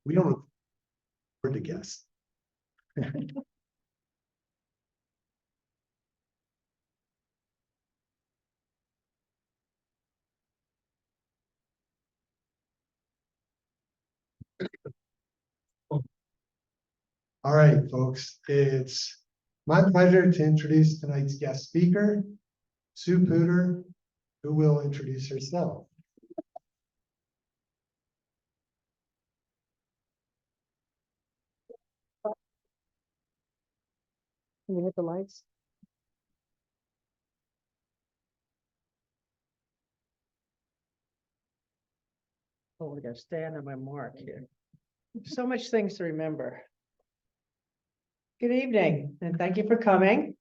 We don't record to guess. All right, folks, it's my pleasure to introduce tonight's guest speaker, Sue Puder, who will introduce herself. Can you hit the lights? Oh, we gotta stand on my mark here. So much things to remember. Good evening, and thank you for coming.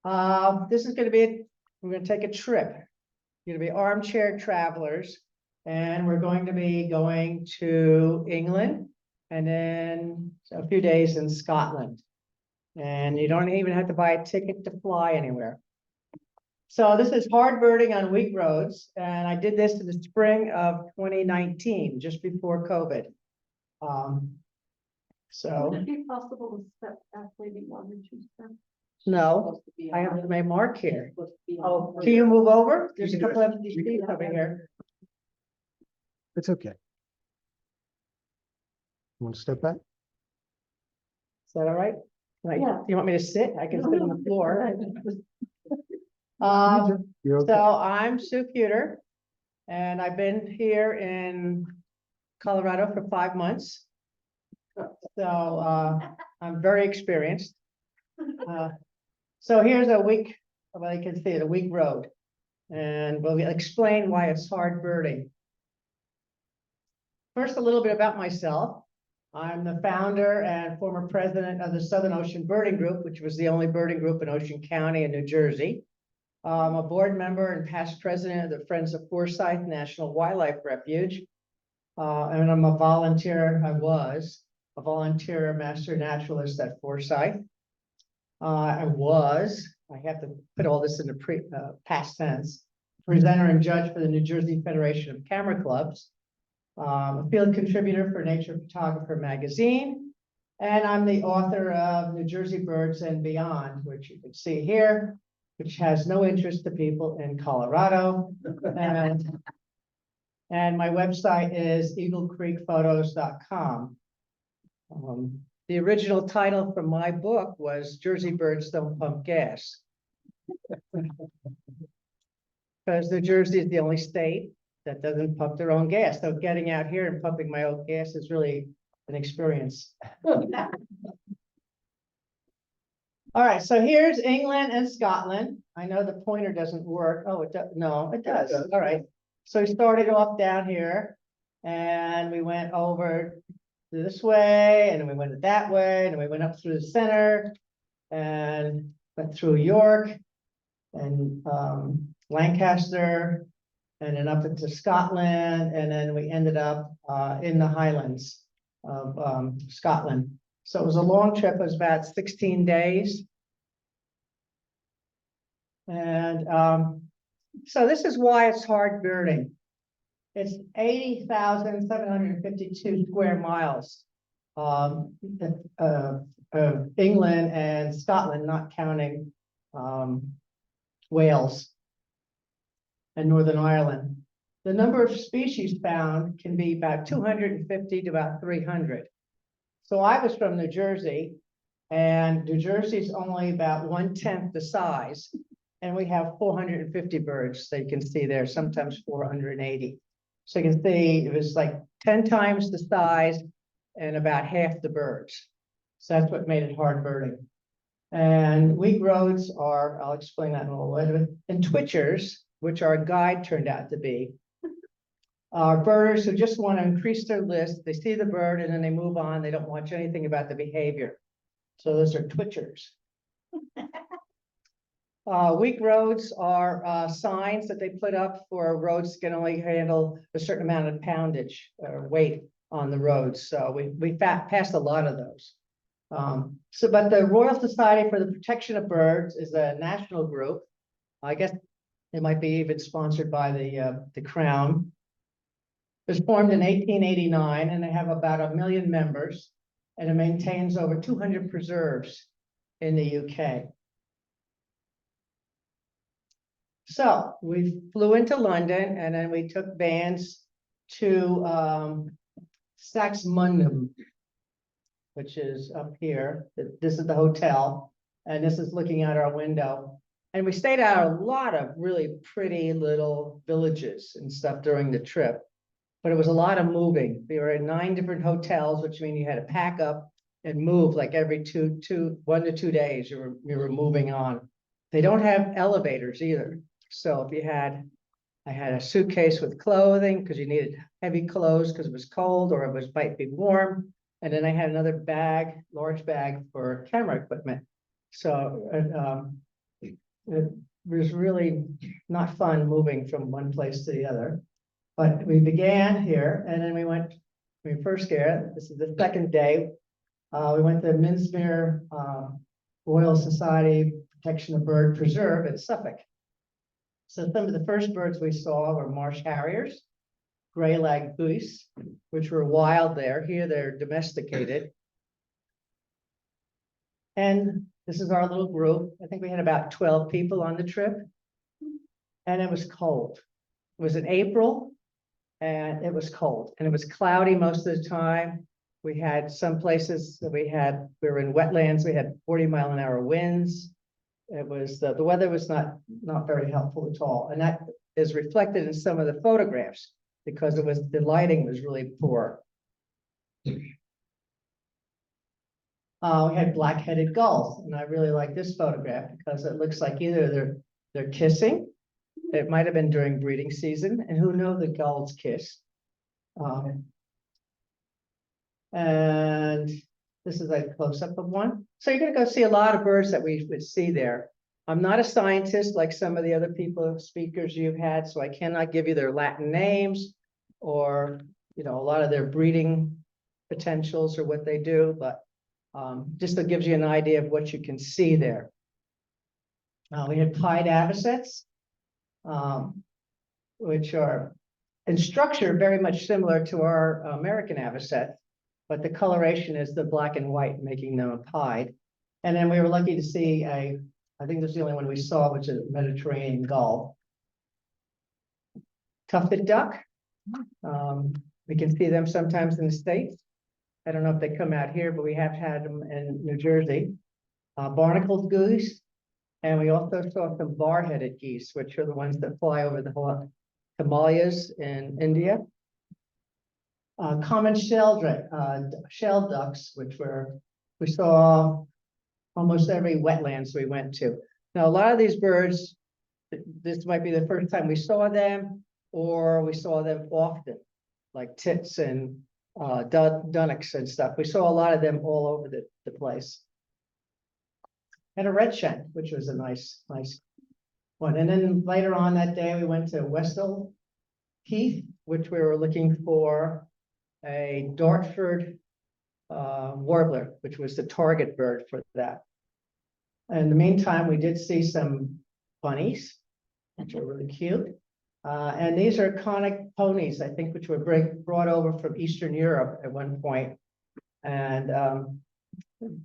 This is we're gonna take a trip. We're gonna be armchair travelers, and we're going to be going to England and then a few days in Scotland. And you don't even have to buy a ticket to fly anywhere. So this is hard birding on weak roads, and I did this in the spring of 2019, just before COVID. So Would it be possible to step back maybe 1 or 2 steps? no, I have my mark here. Oh, can you move over? There's a couple of empty seats over here. It's okay. Want to step back? Is that all right? Like, Yeah. you want me to sit? I can sit on the floor. You're okay. So I'm Sue Puder, and I've been here in Colorado for 5 months. So I'm very experienced. So here's a weak, well, you can see it, a weak road. And we'll explain why it's hard birding. First, a little bit about myself. I'm the founder and former president of the Southern Ocean Birding Group, which was the only birding group in Ocean County in New Jersey. I'm a board member and past president of the Friends of Forsyth National Wildlife Refuge. And I'm a volunteer, I was a volunteer master naturalist at Forsyth. I have to put all this in the past tense, presenter and judge for the New Jersey Federation of Camera Clubs. A field contributor for Nature Photographer magazine, and I'm the author of New Jersey Birds and Beyond, which you can see here, which has no interest to people in Colorado. And my website is eaglecreekphotos.com. The original title from my book was Jersey Birds Don't Pump Gas. Because New Jersey is the only state that doesn't pump their own gas. So getting out here and pumping my own gas is really an experience. All right, so here's England and Scotland. I know the pointer doesn't work. Oh, it does. No, it does. All right. So we started off down here and we went over this way and then we went that way and then we went up through the center and went through York and Lancaster, and then up into Scotland, and then we ended up in the Highlands of Scotland. So it was a long trip. It was about 16 days. And so this is why it's hard birding. It's 80,752 square miles of England and Scotland, not counting Wales and Northern Ireland. The number of species found can be about 250 to about 300. So I was from New Jersey, and New Jersey is only about 1/10 the size, and we have 450 birds that you can see there, sometimes 480. So you can see it was like 10 times the size and about half the birds. So that's what made it hard birding. And weak roads are, I'll explain that in a little bit, and twitchers, which our guide turned out to be, are birders who just want to increase their list. They see the bird and then they move on. They don't watch anything about the behavior. So those are twitchers. Weak roads are signs that they put up for roads can only handle a certain amount of poundage or weight on the roads. So we passed a lot of those. But the Royal Society for the Protection of Birds is a national group. I guess it might be even sponsored by the Crown. It was formed in 1889, and they have about 1 million members, and it maintains over 200 preserves in the UK. So we flew into London, and then we took vans to Saxmundham, which is up here. This is the hotel, and this is looking out our window. And we stayed at a lot of really pretty little villages and stuff during the trip, but it was a lot of moving. We were in 9 different hotels, which means you had to pack up and move like every 1 to 2 days. You were moving on. They don't have elevators either. So if you had, I had a suitcase with clothing because you needed heavy clothes because it was cold or might be warm. And then I had another bag, large bag for camera equipment. So it was really not fun moving from one place to the other. But we began here, and then we first here, this is the second day. We went to Minsmere Royal Society Protection of Bird Preserve in Suffolk. So some of the first birds we saw were marsh harriers, gray-legged goose, which were wild there. Here they're domesticated. And this is our little group. I think we had about 12 people on the trip. And it was cold. It was in April, and it was cold. And it was cloudy most of the time. We had some places that we were in wetlands. We had 40-mile-an-hour winds. It was, the weather was not very helpful at all. And that is reflected in some of the photographs because the lighting was really poor. We had black-headed gulls, and I really like this photograph because it looks like either they're kissing. It might have been during breeding season, and who knows, the gulls kiss. And this is a close-up of one. So you're going to go see a lot of birds that we would see there. I'm not a scientist like some of the other speakers you've had, so I cannot give you their Latin names or, a lot of their breeding potentials or what they do, but just to give you an idea of what you can see there. We had pied avocets, which are in structure very much similar to our American avocet, but the coloration is the black and white, making them a pied. And then we were lucky to see I think that's the only one we saw, which is a Mediterranean gull. Tufted duck. We can see them sometimes in the States. I don't know if they come out here, but we have had them in New Jersey. Barnacled goose. And we also saw some bar-headed geese, which are the ones that fly over the Himalayas in India. Common shell ducks, which we saw almost every wetlands we went to. Now, a lot of these birds, this might be the first time we saw them, or we saw them often, like tits and dunnocks and stuff. We saw a lot of them all over the place. And a redshank, which was a nice one. And then later on that day, we went to Westall Heath, which we were looking for a Dartford warbler, which was the target bird for that. In the meantime, we did see some bunnies, which are really cute. And these are conic ponies, I think, which were brought over from Eastern Europe at one point. And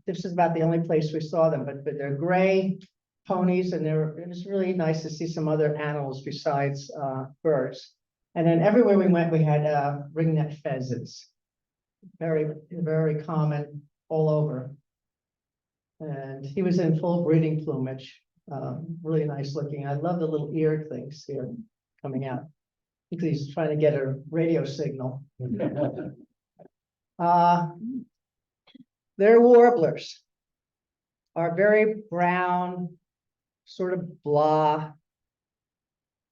this is about the only place we saw them, but they're gray ponies, and it was really nice to see some other animals besides birds. And then everywhere we went, we had ringneck pheasants, very, very common all over. And he was in full breeding plumage, really nice looking. I love the little ear things here coming out. I think he's trying to get a radio signal. Their warblers are very brown, sort of blah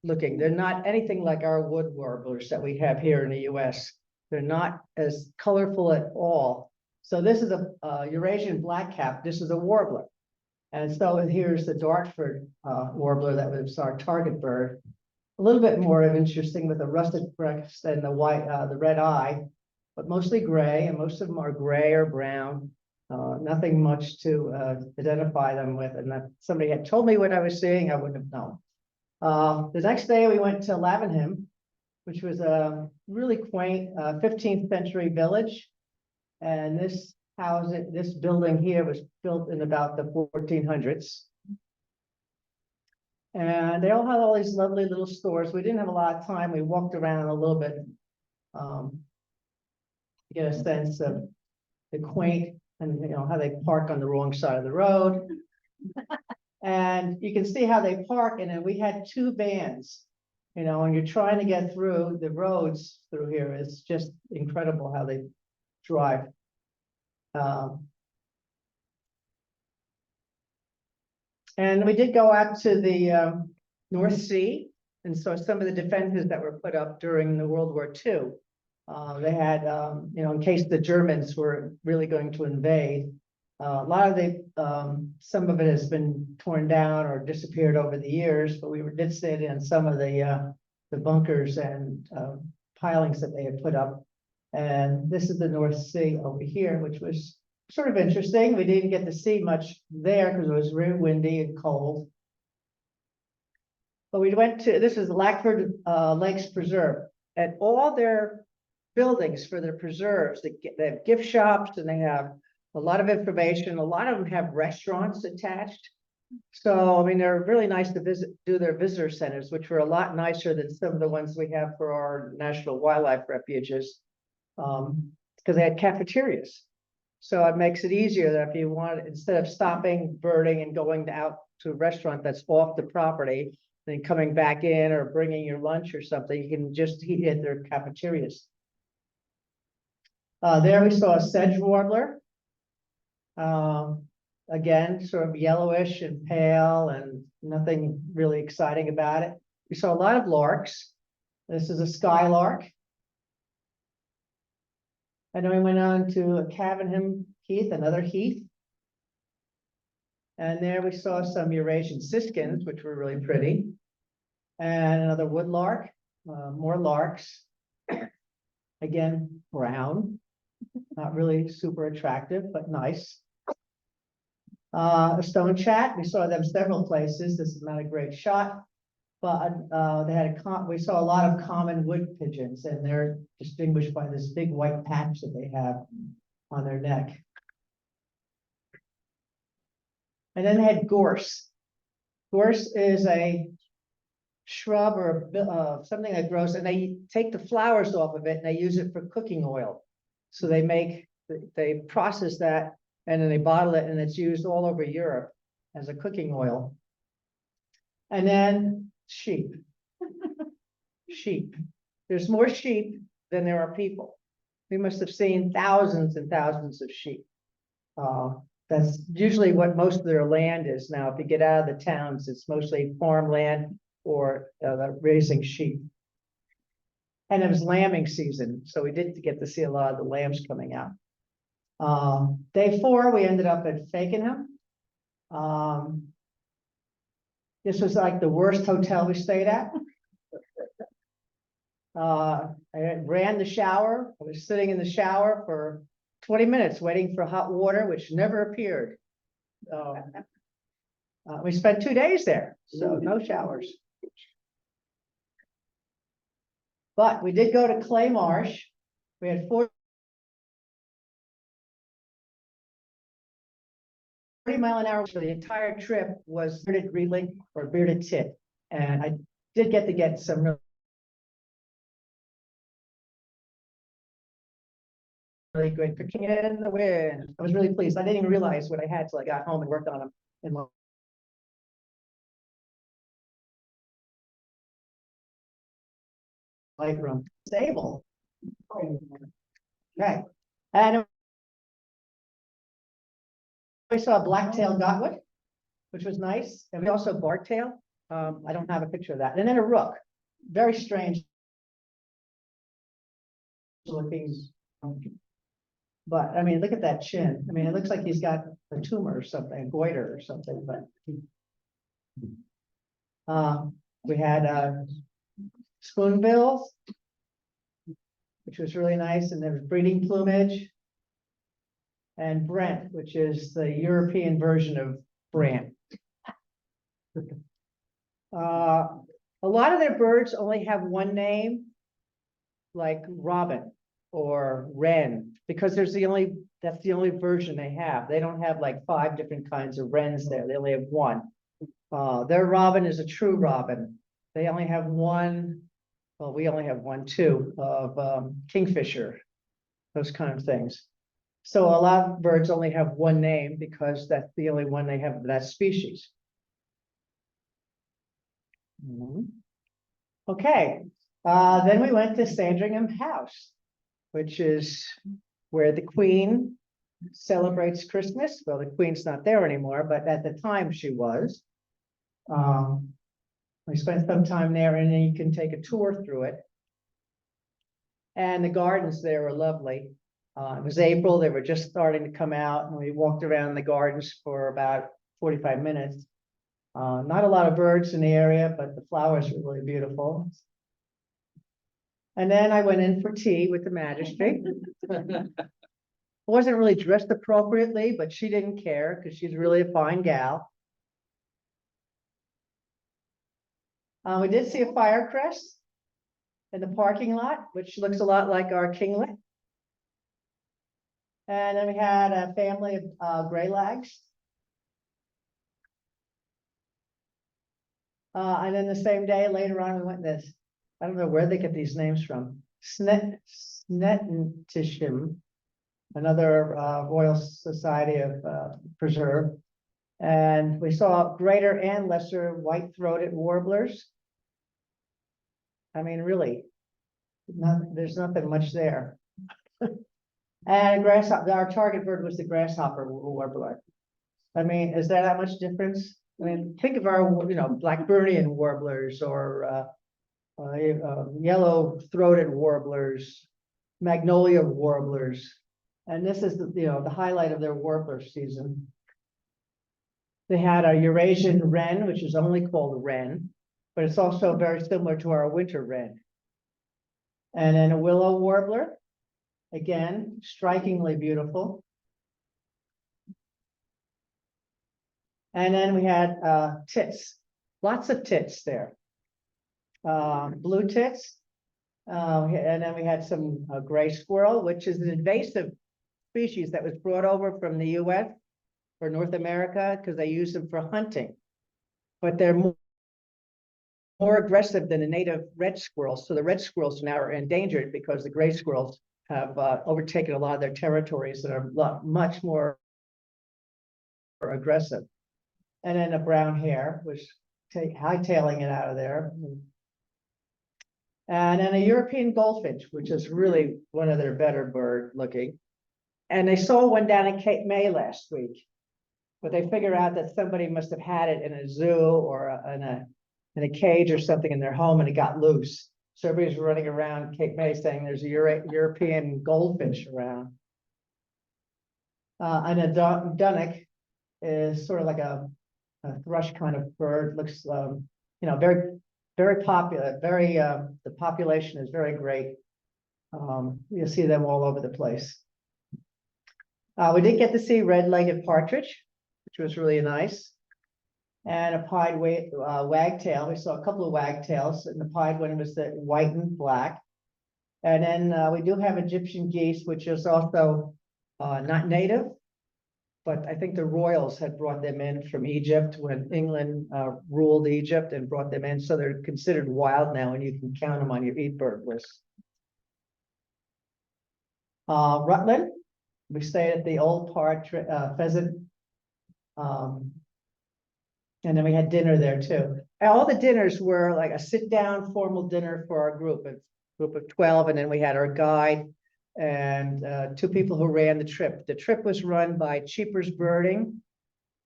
looking. They're not anything like our wood warblers that we have here in the US. They're not as colorful at all. So this is a Eurasian blackcap. This is a warbler. And so here's the Dartford warbler that was our target bird. A little bit more interesting with a russet breast and the white, the red eye, but mostly gray, and most of them are gray or brown. Nothing much to identify them with. And if somebody had told me what I was seeing, I wouldn't have known. The next day we went to Lavenham, which was a really quaint 15th century village. And this this building here was built in about the 1400s. And they all had all these lovely little stores. We didn't have a lot of time. We walked around a little bit to get a sense of the quaint and how they park on the wrong side of the road. And you can see how they park. And then we had two vans, when you're trying to get through the roads through here, it's just incredible how they drive. And we did go out to the North Sea and saw some of the defenses that were put up during the World War II. They had, in case the Germans were really going to invade. A lot of some of it has been torn down or disappeared over the years, but we did sit in some of the bunkers and pilings that they had put up. And this is the North Sea over here, which was sort of interesting. We didn't get to see much there because it was very windy and cold. But we went to, this is Lackford Lakes Preserve. At all their buildings for their preserves, they have gift shops and they have a lot of information. A lot of them have restaurants attached. So, I mean, they're really nice to do their visitor centers, which were a lot nicer than some of the ones we have for our national wildlife refuges, because they had cafeterias. So it makes it easier that if you want, instead of stopping birding and going out to a restaurant that's off the property, then coming back in or bringing your lunch or something, you can just eat at their cafeterias. There we saw a sedge warbler. Again, sort of yellowish and pale and nothing really exciting about it. We saw a lot of larks. This is a skylark. And then we went on to a Cavenham heath, another heath. And there we saw some Eurasian siskins, which were really pretty. And another woodlark, more larks. Again, brown, not really super attractive, but nice. A stone chat, we saw them several places. This is not a great shot, but we saw a lot of common wood pigeons, and they're distinguished by this big white patch that they have on their neck. And then they had gorse. Gorse is a shrub or something that grows, and they take the flowers off of it and they use it for cooking oil. So they process that and then they bottle it, and it's used all over Europe as a cooking oil. And then sheep. Sheep. There's more sheep than there are people. We must have seen thousands and thousands of sheep. That's usually what most of their land is now. If you get out of the towns, it's mostly farmland or raising sheep. And it was lambing season, so we did get to see a lot of the lambs coming out. Day 4, we ended up at Fakenham. This was like the worst hotel we stayed at. I ran the shower. I was sitting in the shower for 20 minutes waiting for hot water, which never appeared. We spent 2 days there, so no showers. But we did go to Clay Marsh. We had 40 mile an hour for the entire trip was bearded greenling or bearded tit. And I did get some really great picking in the wind. I was really pleased. I didn't even realize what I had till I got home and worked on them in Lightroom. Stable. Okay. And we saw a black-tailed godwit, which was nice. And we also barktail. I don't have a picture of that. And then a rook. Very strange looking. But I mean, look at that chin. I mean, it looks like he's got a tumor or something, a goiter or something. But we had spoonbills, which was really nice, and there was breeding plumage, and Brent, which is the European version of Brant. A lot of their birds only have one name. like robin or wren, because that's the only version they have. They don't have like 5 different kinds of wrens there. They only have one. Their robin is a true robin. They only have one, well, we only have one too, of kingfisher, those kind of things. So a lot of birds only have one name because that's the only one they have of that species. Okay, then we went to Sandringham House, which is where the Queen celebrates Christmas. Well, the Queen's not there anymore, but at the time she was. We spent some time there, and then you can take a tour through it. And the gardens there were lovely. It was April, they were just starting to come out, and we walked around the gardens for about 45 minutes. Not a lot of birds in the area, but the flowers were really beautiful. And then I went in for tea with the magistrate. Wasn't really dressed appropriately, but she didn't care because she's really a fine gal. We did see a firecrest in the parking lot, which looks a lot like our kinglet. And then we had a family of greylags. And then the same day, later on, we went this. I don't know where they get these names from. Snetentishim, another Royal Society of Preserve. And we saw greater and lesser white-throated warblers. I mean, really, there's nothing much there. And our target bird was the grasshopper warbler. I mean, is there that much difference? I mean, think of our, Blackburnian warblers or yellow-throated warblers, magnolia warblers. And this is the highlight of their warbler season. They had a Eurasian wren, which is only called wren, but it's also very similar to our winter wren. And then a willow warbler, again, strikingly beautiful. And then we had tits, lots of tits there. Blue tits. And then we had some gray squirrel, which is an invasive species that was brought over from the US or North America because they use them for hunting. But they're more aggressive than the native red squirrels. So the red squirrels now are endangered because the gray squirrels have overtaken a lot of their territories that are much more aggressive. And then a brown hare was hightailing it out of there. And then a European goldfinch, which is really one of their better bird looking. And they saw one down in Cape May last week, but they figured out that somebody must have had it in a zoo or in a cage or something in their home, and it got loose. So everybody's running around Cape May saying there's a European goldfinch around. And a dunnock is sort of like a thrush kind of bird. Looks, very, very popular. The population is very great. You'll see them all over the place. We did get to see red-legged partridge, which was really nice. And a pied wagtail. We saw a couple of wagtails, and the pied one was the white and black. And then we do have Egyptian geese, which is also not native, but I think the royals had brought them in from Egypt when England ruled Egypt and brought them in. So they're considered wild now, and you can count them on your eat bird list. Rutland, we stayed at the old pheasant. And then we had dinner there too. And all the dinners were like a sit-down formal dinner for our group of 12. And then we had our guide and 2 people who ran the trip. The trip was run by Cheapers Birding.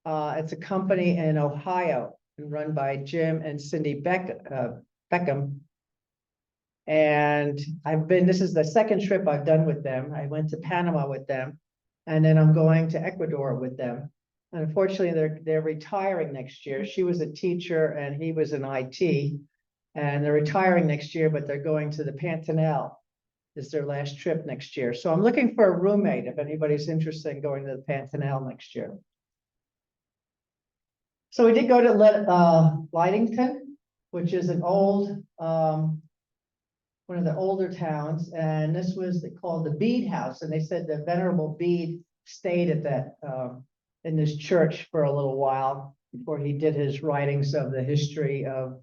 It's a company in Ohio and run by Jim and Cindy Beckham. And this is the second trip I've done with them. I went to Panama with them, and then I'm going to Ecuador with them. Unfortunately, they're retiring next year. She was a teacher and he was in IT, and they're retiring next year, but they're going to the Pantanal. Is their last trip next year. So I'm looking for a roommate if anybody's interested in going to the Pantanal next year. So we did go to Lidington, which is an old one of the older towns, and this was called the Bede House, and they said the Venerable Bede stayed at that, in this church for a little while before he did his writings of the history of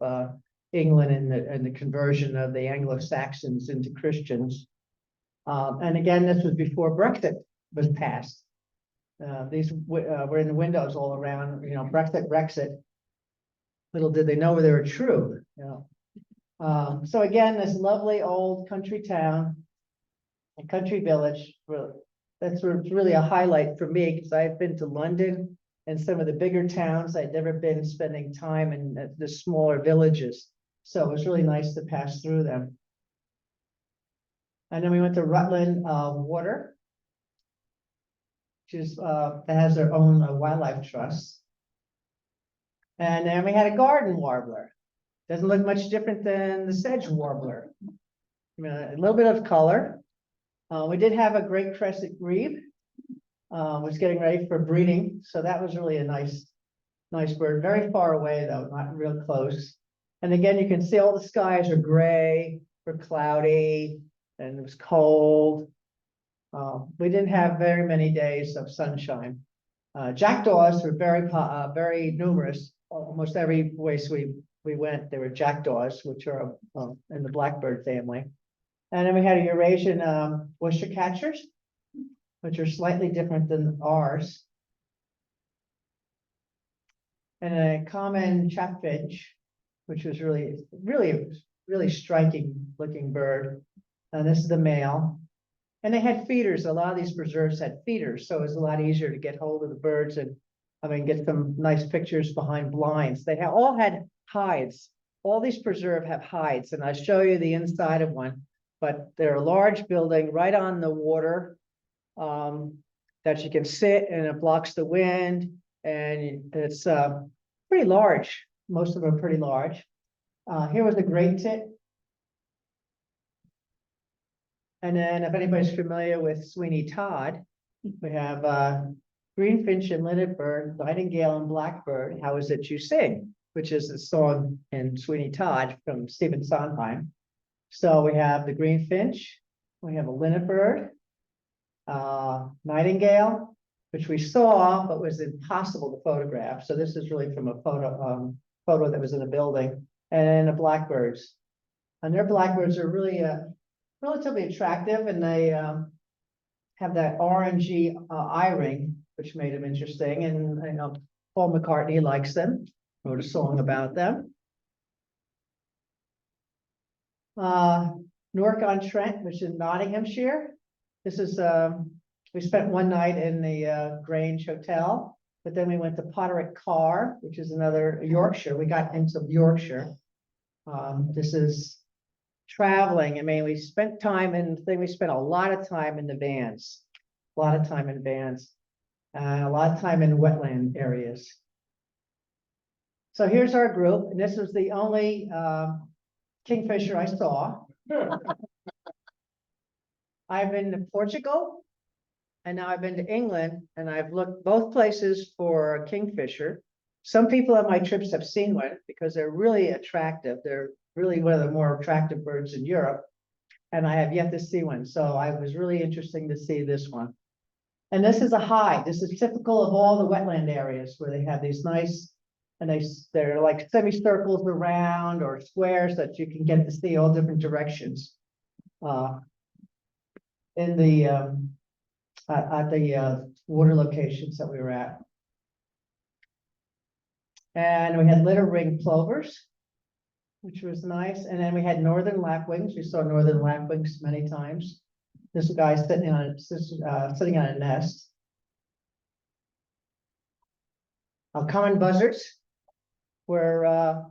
England and the conversion of the Anglo-Saxons into Christians. And again, this was before Brexit was passed. These were in the windows all around, you know, Brexit. Little did they know they were true, you know. So again, this lovely old country town, a country village, really, that's really a highlight for me because I've been to London and some of the bigger towns. I'd never been spending time in the smaller villages. So it was really nice to pass through them. And then we went to Rutland Water, which is that has their own wildlife trust. And then we had a garden warbler. Doesn't look much different than the sedge warbler. A little bit of color. We did have a great crested grebe. Was getting ready for breeding, so that was really a nice bird. Very far away though, not real close. And again, you can see all the skies are gray or cloudy, and it was cold. We didn't have very many days of sunshine. Jackdaws were very numerous. Almost every place we went, there were jackdaws, which are in the blackbird family. And then we had a Eurasian oyster catchers, which are slightly different than ours. And a common chaffinch, which was really striking looking bird. And this is the male. And they had feeders. A lot of these preserves had feeders, so it was a lot easier to get hold of the birds and get some nice pictures behind blinds. They all had hides. All these preserves have hides, and I'll show you the inside of one. But they're a large building right on the water that you can sit, and it blocks the wind, and it's pretty large. Most of them are pretty large. Here was a great tit. And then if anybody's familiar with Sweeney Todd, we have greenfinch and linnet bird, nightingale and blackbird, How Is It You Sing, which is a song in Sweeney Todd from Stephen Sondheim. So we have the greenfinch, we have a linnet bird, nightingale, which we saw but was impossible to photograph. So this is really from a photo that was in a building, and the blackbirds. And their blackbirds are really relatively attractive, and they have that orangey eye ring, which made them interesting. And you know, Paul McCartney likes them, wrote a song about them. Newark-on-Trent, which is Nottinghamshire. This is we spent one night in the Grange Hotel, but then we went to Potterick Carr, which is another Yorkshire. We got into Yorkshire. This is traveling. I mean, we spent time we spent a lot of time in the vans, a lot of time in vans, and a lot of time in wetland areas. So here's our group, and this was the only kingfisher I saw. I've been to Portugal, and now I've been to England, and I've looked both places for kingfisher. Some people on my trips have seen one because they're really attractive. They're really one of the more attractive birds in Europe, and I have yet to see one. So I was really interesting to see this one. And this is a hide. This is typical of all the wetland areas where they have these nice, and they're like semicircles around or squares that you can get to see all different directions. In the at the water locations that we were at. And we had litter ring plovers, which was nice. And then we had northern lapwings. We saw northern lapwings many times. This guy sitting on a nest. Common buzzards were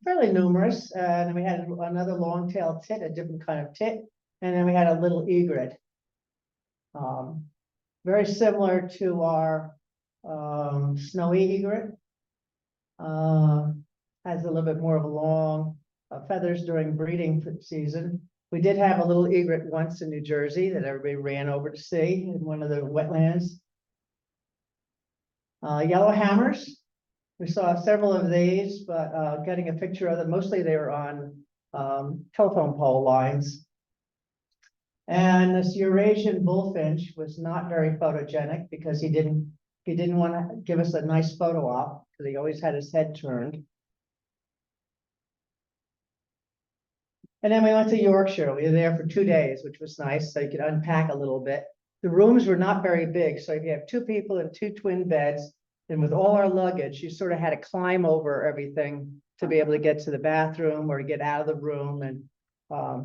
fairly numerous. And then we had another long-tailed tit, a different kind of tit. And then we had a little egret. Very similar to our snowy egret. Has a little bit more of a long feathers during breeding season. We did have a little egret once in New Jersey that everybody ran over to see in one of the wetlands. Yellow hammers. We saw several of these, but getting a picture of them, mostly they were on telephone pole lines. And this Eurasian bullfinch was not very photogenic because he didn't want to give us a nice photo op because he always had his head turned. And then we went to Yorkshire. We were there for 2 days, which was nice, so you could unpack a little bit. The rooms were not very big, so if you have 2 people in 2 twin beds, and with all our luggage, you sort of had to climb over everything to be able to get to the bathroom or to get out of the room. And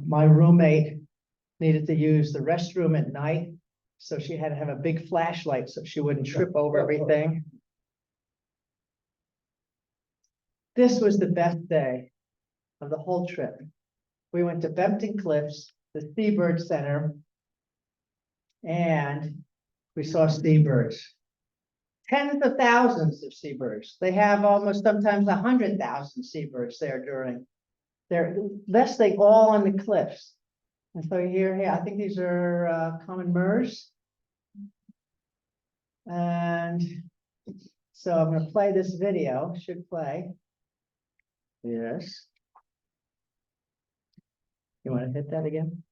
my roommate needed to use the restroom at night, so she had to have a big flashlight so she wouldn't trip over everything. This was the best day of the whole trip. We went to Bempton Cliffs, the Seabird Center, and we saw seabirds. Tens of thousands of seabirds. They have almost sometimes 100,000 seabirds there they're nesting all on the cliffs. And so here, I think these are common murres. And so I'm going to play this video, should play. Yes. You want to hit that again?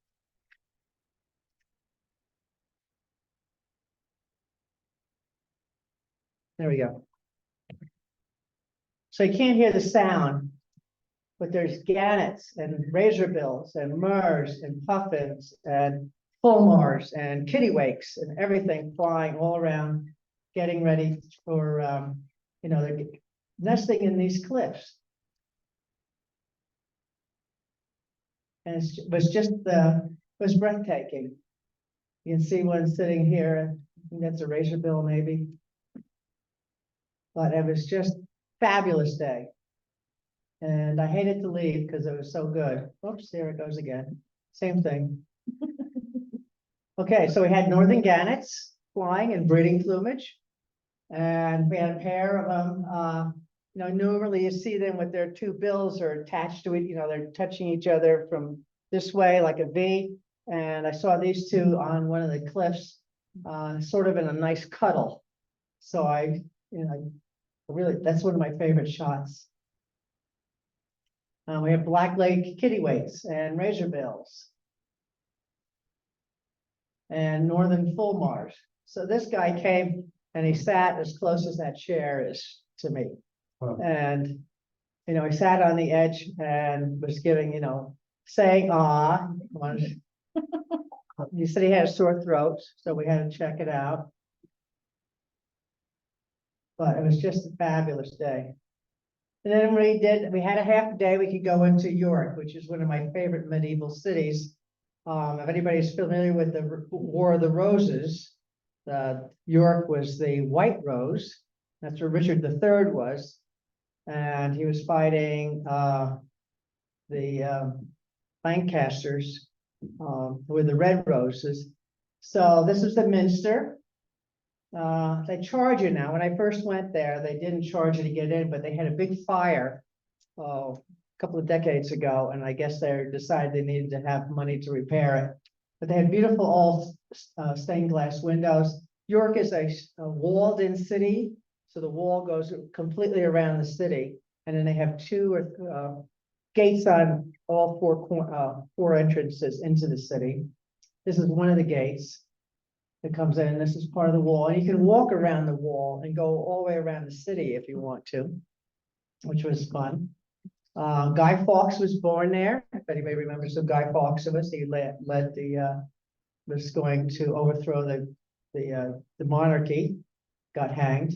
There we go. So you can't hear the sound, but there's gannets and razorbills and murres and puffins and fulmars and kittiwakes and everything flying all around, getting ready for, they're nesting in these cliffs. And it was breathtaking. You can see one sitting here. I think that's a razorbill, maybe. But it was just fabulous day. And I hated to leave because it was so good. Oops, there it goes again. Same thing. Okay, so we had northern gannets flying in breeding plumage. And we had a pair of them. Normally you see them with their 2 bills are attached to it. They're touching each other from this way like a V. And I saw these 2 on one of the cliffs, sort of in a nice cuddle. So really, that's one of my favorite shots. We have black leg kittiwakes and razorbills and northern fulmars. So this guy came and he sat as close as that chair is to me. Wow. And, he sat on the edge and was giving, saying, ah. He said he had a sore throat, so we had to check it out. But it was just a fabulous day. And then we had a half day, we could go into York, which is one of my favorite medieval cities. If anybody's familiar with the War of the Roses, York was the White Rose. That's where Richard III was. And he was fighting the Lancasters with the Red Roses. So this is the Minster. They charge you now. When I first went there, they didn't charge you to get in, but they had a big fire a couple of decades ago, and I guess they decided they needed to have money to repair it. But they had beautiful all stained glass windows. York is a walled-in city, so the wall goes completely around the city, and then they have 2 gates on all 4 entrances into the city. This is one of the gates that comes in. This is part of the wall, and you can walk around the wall and go all the way around the city if you want to, which was fun. Guy Fawkes was born there. If anybody remembers who Guy Fawkes was, he led was going to overthrow the monarchy, got hanged.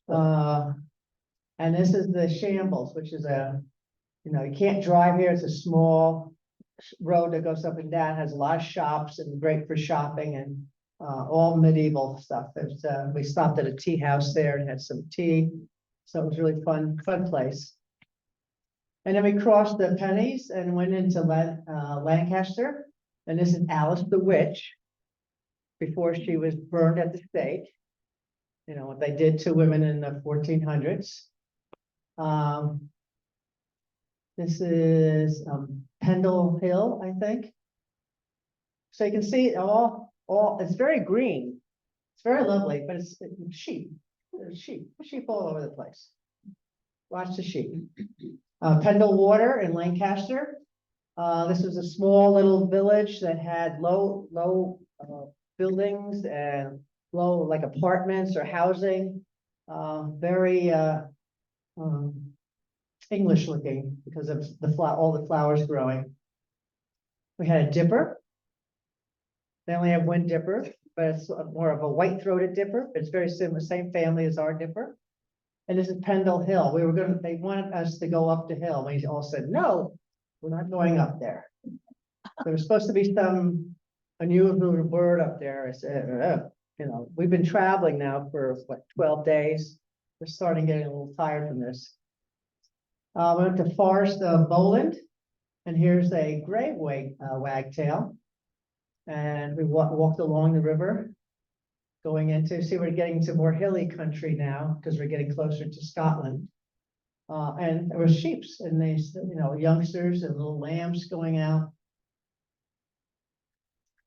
And this is the Shambles, which is you can't drive here. It's a small road that goes up and down, has a lot of shops and great for shopping and all medieval stuff. We stopped at a tea house there and had some tea. So it was really fun place. And then we crossed the Pennies and went into Lancaster. And this is Alice the Witch before she was burned at the stake. What they did to women in the 1400s. This is Pendle Hill, I think. So you can see all it's very green. It's very lovely, but it's sheep. There's sheep all over the place. Lots of sheep. Pendle Water in Lancaster. This was a small little village that had low buildings and low like apartments or housing. Very English looking because of all the flowers growing. We had a dipper. They only have one dipper, but it's more of a white-throated dipper. It's very similar, same family as our dipper. And this is Pendle Hill. They wanted us to go up the hill. We all said, no, we're not going up there. There was supposed to be some unusual bird up there. I said, you know, we've been traveling now for what, 12 days. We're starting getting a little tired from this. We went to Forest of Bowland, and here's a gray wagtail. And we walked along the river, going into, see, we're getting to more hilly country now because we're getting closer to Scotland. And there were sheep and they, you know, youngsters and little lambs going out.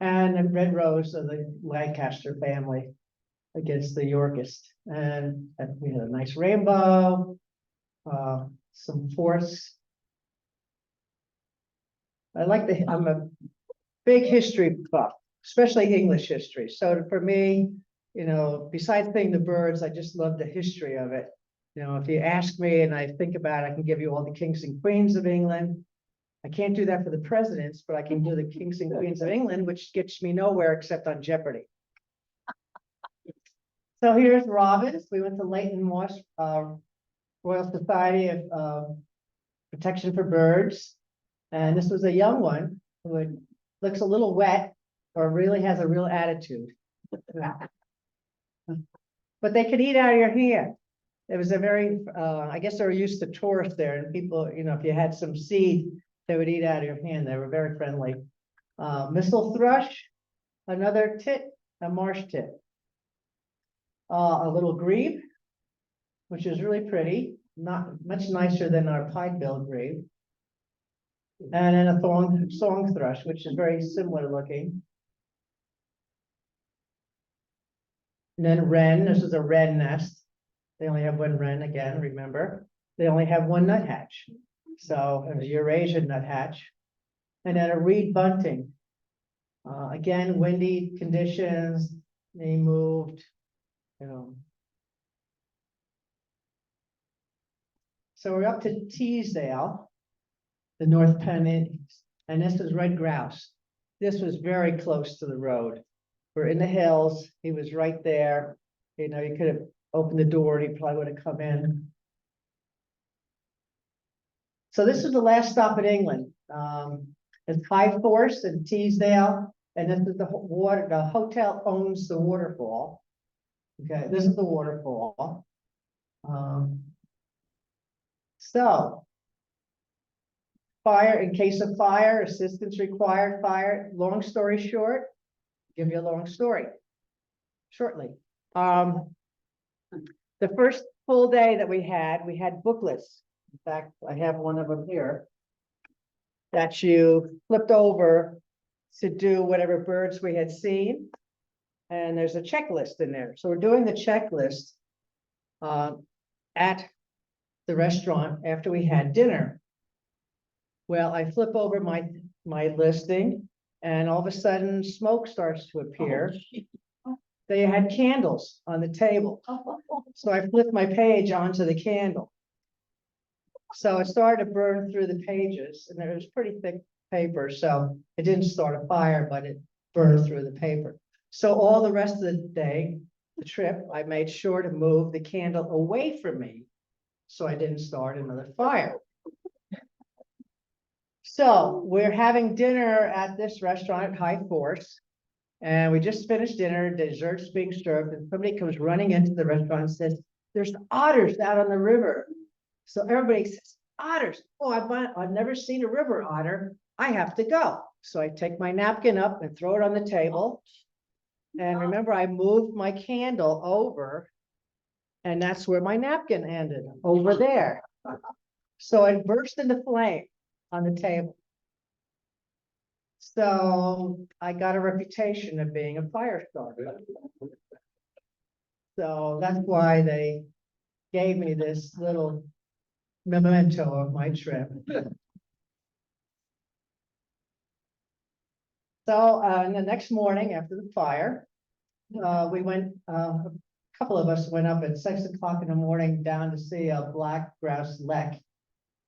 And a red rose of the Lancaster family against the Yorkist. And we had a nice rainbow, some forts. I'm a big history buff, especially English history. So for me, you know, besides seeing the birds, I just love the history of it. You know, if you ask me and I think about it, I can give you all the kings and queens of England. I can't do that for the presidents, but I can do the kings and queens of England, which gets me nowhere except on Jeopardy. So here's robins. We went to Leighton Moss Royal Society of Protection for Birds. And this was a young one who looks a little wet or really has a real attitude. But they could eat out of your hand. It was a very, I guess they were used to tourists there, and people, you know, if you had some seed, they would eat out of your hand. They were very friendly. Missel thrush, another tit, a marsh tit. A little grebe, which is really pretty, not much nicer than our pine-billed grebe. And then a song thrush, which is very similar looking. And then wren, this is a wren nest. They only have one wren again, remember? They only have one nuthatch. So a Eurasian nuthatch. And then a reed bunting. Again, windy conditions, they moved, you know. So we're up to Teesdale, the North Pennant, and this is red grouse. This was very close to the road. We're in the hills. He was right there. You know, you could have opened the door and he probably would have come in. So this is the last stop in England. It's High Force in Teesdale, and this is the water. The hotel owns the waterfall. Okay, this is the waterfall. So fire, in case of fire, assistance required, fire. Long story short, give you a long story shortly. The first full day that we had booklets. In fact, I have one of them here that you flipped over to do whatever birds we had seen. And there's a checklist in there. So we're doing the checklist at the restaurant after we had dinner. Well, I flip over my listing and all of a sudden smoke starts to appear. They had candles on the table. So I flipped my page onto the candle. So it started to burn through the pages, and it was pretty thick paper. So it didn't start a fire, but it burned through the paper. So all the rest of the day, the trip, I made sure to move the candle away from me so I didn't start another fire. So we're having dinner at this restaurant at High Force, and we just finished dinner, dessert's being served, and somebody comes running into the restaurant and says, there's otters out on the river. So everybody says, otters. Oh, I've never seen a river otter. I have to go. So I take my napkin up and throw it on the table. And remember, I moved my candle over, and that's where my napkin ended, over there. So it burst into flame on the table. So I got a reputation of being a fire starter. So that's why they gave me this little memento of my trip. So, and the next morning after the fire, we went, a couple of us went up at 6 o'clock in the morning down to see a black grouse lek.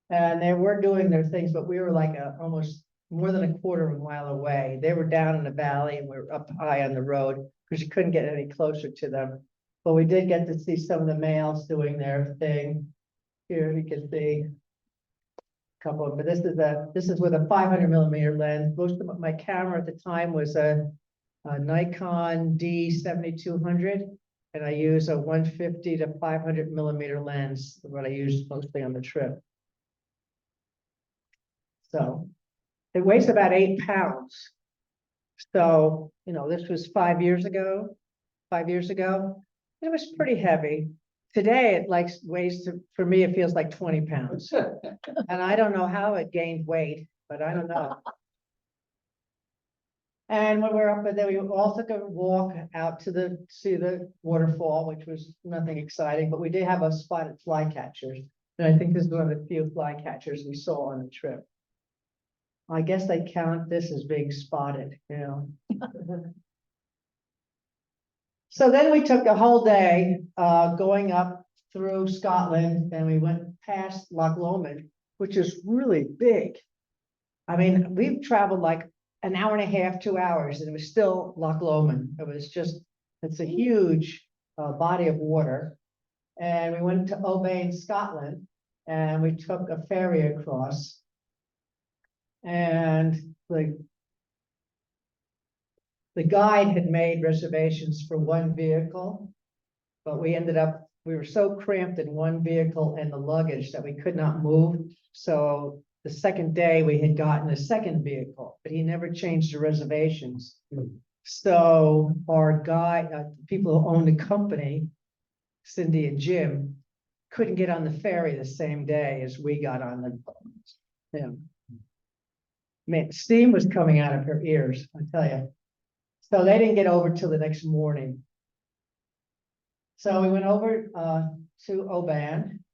And they were doing their things, but we were like almost more than a quarter of a mile away. They were down in the valley and we were up high on the road because you couldn't get any closer to them. But we did get to see some of the males doing their thing. Here you can see a couple of, but this is with a 500mm lens. Most of my camera at the time was a Nikon D7200, and I use a 150 to 500mm lens, what I used mostly on the trip. So it weighs about 8 pounds. So, you know, this was 5 years ago. 5 years ago, it was pretty heavy. Today, it weighs for me, it feels like 20 pounds. And I don't know how it gained weight, but I don't know. And when we were up there, we also took a walk out to see the waterfall, which was nothing exciting, but we did have a spotted flycatcher. And I think this is one of the few flycatchers we saw on the trip. I guess they count this as being spotted, you know. So then we took a whole day going up through Scotland, and we went past Loch Lomond, which is really big. I mean, we've traveled like an hour and a half, 2 hours, and it was still Loch Lomond. It's a huge body of water. And we went to Oban, Scotland, and we took a ferry across. And the guide had made reservations for one vehicle, but we were so cramped in one vehicle and the luggage that we could not move. So the second day we had gotten a second vehicle, but he never changed the reservations. So our guide, people who owned the company, Cindy and Jim, couldn't get on the ferry the same day as we got on the, yeah. Man, steam was coming out of her ears, I tell you. So they didn't get over till the next morning. So we went over to Oban,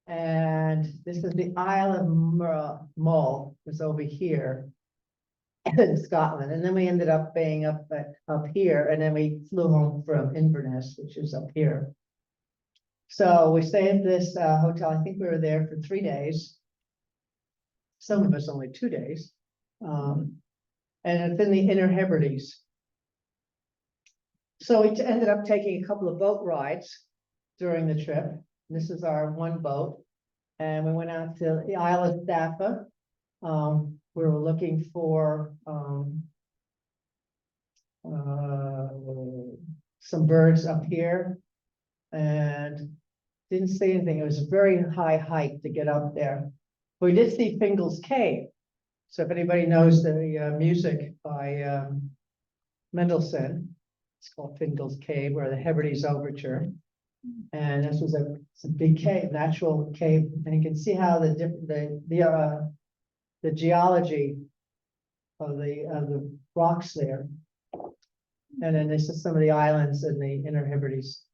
and this is the Isle of Mull, was over here in Scotland. And then we ended up being up here, and then we flew home from Inverness, which is up here. So we stayed at this hotel. I think we were there for 3 days. Some of us only 2 days. And it's in the Inner Hebrides. So we ended up taking a couple of boat rides during the trip. This is our one boat. And we went out to the Isle of Suffolk. We were looking for some birds up here and didn't see anything. It was a very high hike to get up there. We did see Fingal's Cave. So if anybody knows the music by Mendelssohn, it's called Fingal's Cave, or the Hebrides Overture. And this was a big cave, natural cave, and you can see how the geology of the rocks there. And then this is some of the islands in the Inner Hebrides.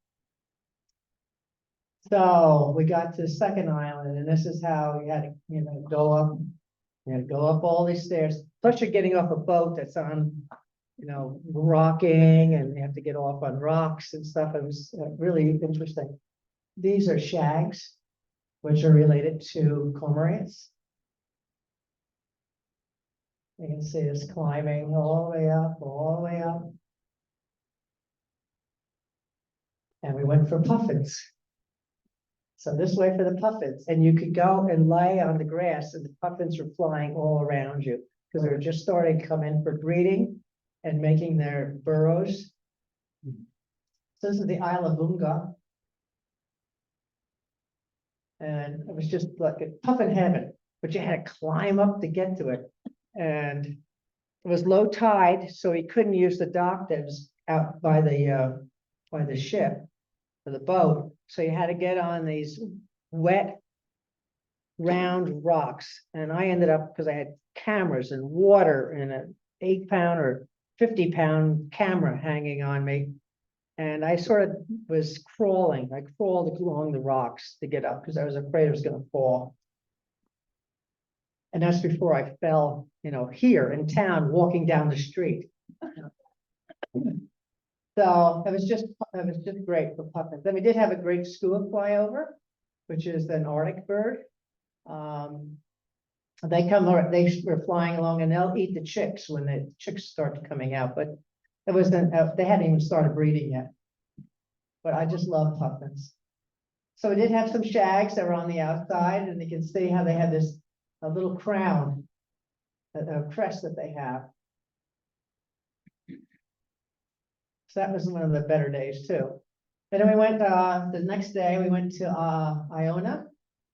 So we got to the second island, and this is how we had to, you know, go up. You had to go up all these stairs. Plus, you're getting off a boat that's on, you know, rocking, and you have to get off on rocks and stuff. It was really interesting. These are shags, which are related to cormorants. You can see us climbing all the way up, all the way up. And we went for puffins. So this way for the puffins, and you could go and lay on the grass, and the puffins were flying all around you because they were just starting to come in for breeding and making their burrows. So this is the Isle of Unga. And it was just like a puffin heaven, but you had to climb up to get to it. And it was low tide, so he couldn't use the dock that was out by the ship or the boat. So you had to get on these wet, round rocks. And I ended up, because I had cameras and water and an 8-pound or 50-pound camera hanging on me. And I sort of was crawling. I crawled along the rocks to get up because I was afraid it was going to fall. And that's before I fell, here in town, walking down the street. So it was just great for puffins. Then we did have a great skua fly over, which is an Arctic bird. They were flying along and they'll eat the chicks when the chicks start coming out, but it wasn't, they hadn't even started breeding yet. But I just love puffins. So we did have some shags that were on the outside, and you can see how they had a little crown, a crest that they have. So that was one of the better days too. And then we went, the next day we went to Iona,